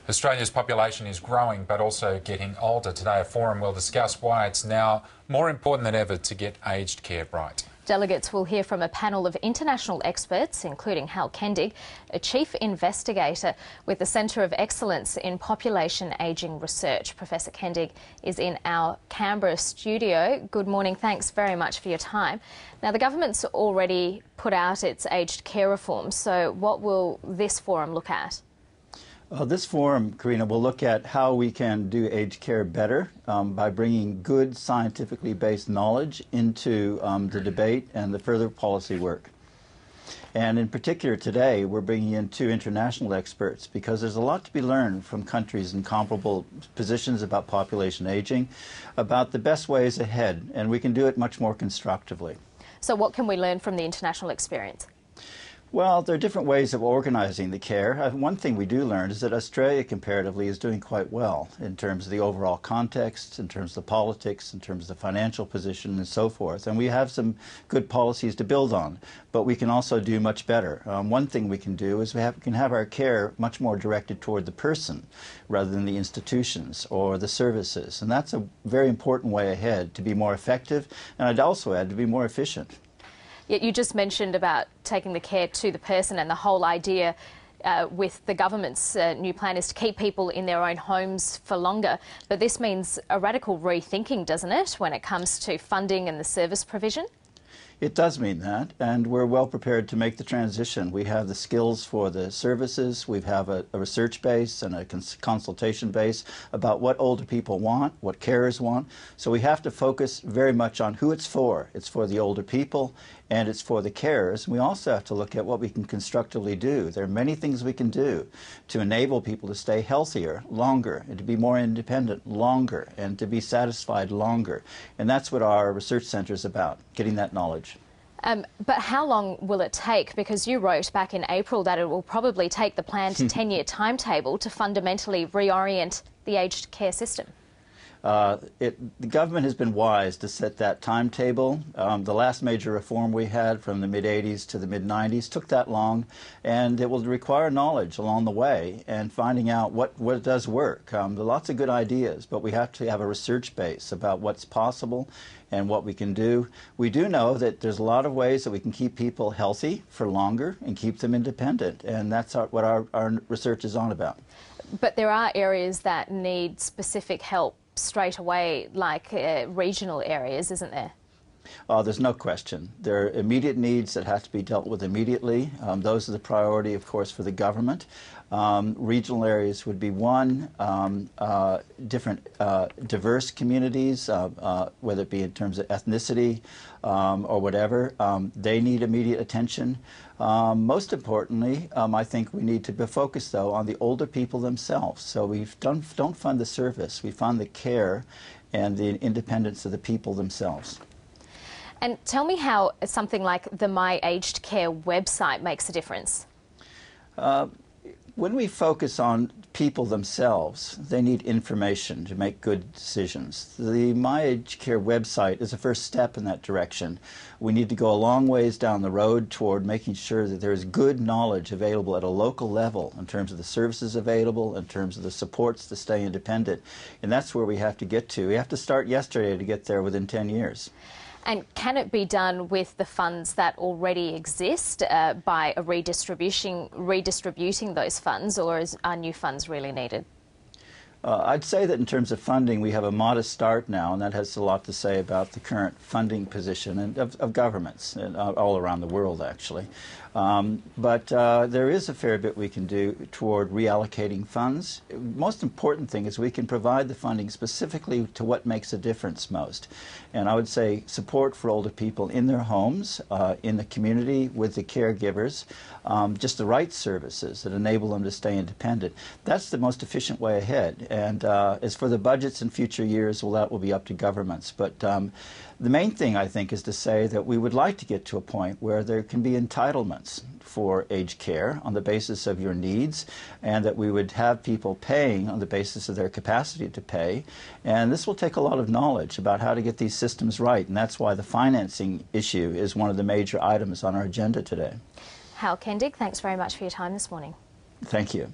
Australia's population is growing but also getting older. Today, a forum will discuss why it's now more important than ever to get aged care right. Delegates will hear from a panel of international experts, including Hal Kendig, a chief investigator with the Centre of Excellence in Population Ageing Research. Professor Kendig is in our Canberra studio. Good morning. Thanks very much for your time. Now, the government's already put out its aged care reform, so what will this forum look at? This forum, Karina, will look at how we can do aged care better by bringing good scientifically based knowledge into the debate and the further policy work. And in particular today, we're bringing in two international experts because there's a lot to be learned from countries in comparable positions about population aging, about the best ways ahead, and we can do it much more constructively. So what can we learn from the international experience? Well, there are different ways of organising the care. One thing we do learn is that Australia, comparatively, is doing quite well in terms of the overall context, in terms of the politics, in terms of the financial position and so forth. And we have some good policies to build on, but we can also do much better. One thing we can do is we can have our care much more directed toward the person rather than the institutions or the services. And that's a very important way ahead to be more effective, and I'd also add to be more efficient. You just mentioned about taking the care to the person, and the whole idea with the government's new plan is to keep people in their own homes for longer. But this means a radical rethinking, doesn't it, when it comes to funding and the service provision? It does mean that, and we're well prepared to make the transition. We have the skills for the services, we have a research base and a consultation base about what older people want, what carers want. So we have to focus very much on who it's for. It's for the older people and it's for the carers. We also have to look at what we can constructively do. There are many things we can do to enable people to stay healthier longer and to be more independent longer and to be satisfied longer. And that's what our research centre is about, getting that knowledge. But how long will it take? Because you wrote back in April that it will probably take the planned 10-year timetable to fundamentally reorient the aged care system. The government has been wise to set that timetable. The last major reform we had from the mid-80s to the mid-90s took that long, and it will require knowledge along the way and finding out what does work. There are lots of good ideas, but we have to have a research base about what's possible and what we can do. We do know that there's a lot of ways that we can keep people healthy for longer and keep them independent, and that's what our research is on about. But there are areas that need specific help straight away, like regional areas, isn't there? There's no question. There are immediate needs that have to be dealt with immediately. Those are the priority, of course, for the government. Regional areas would be one. Different diverse communities, whether it be in terms of ethnicity or whatever, they need immediate attention. Most importantly, I think we need to be focused, though, on the older people themselves. So we don't fund the service, we fund the care and the independence of the people themselves. And tell me how something like the My Aged Care website makes a difference. When we focus on people themselves, they need information to make good decisions. The My Aged Care website is a first step in that direction. We need to go a long ways down the road toward making sure that there is good knowledge available at a local level in terms of the services available, in terms of the supports to stay independent. And that's where we have to get to. We have to start yesterday to get there within 10 years. And can it be done with the funds that already exist by redistributing those funds, or are new funds really needed? I'd say that in terms of funding, we have a modest start now, and that has a lot to say about the current funding position of governments all around the world, actually. But there is a fair bit we can do toward reallocating funds. Most important thing is we can provide the funding specifically to what makes a difference most. And I would say support for older people in their homes, in the community, with the caregivers, just the right services that enable them to stay independent. That's the most efficient way ahead. And as for the budgets in future years, well, that will be up to governments. But the main thing, I think, is to say that we would like to get to a point where there can be entitlements for aged care on the basis of your needs, and that we would have people paying on the basis of their capacity to pay. And this will take a lot of knowledge about how to get these systems right, and that's why the financing issue is one of the major items on our agenda today. Hal Kendig, thanks very much for your time this morning. Thank you.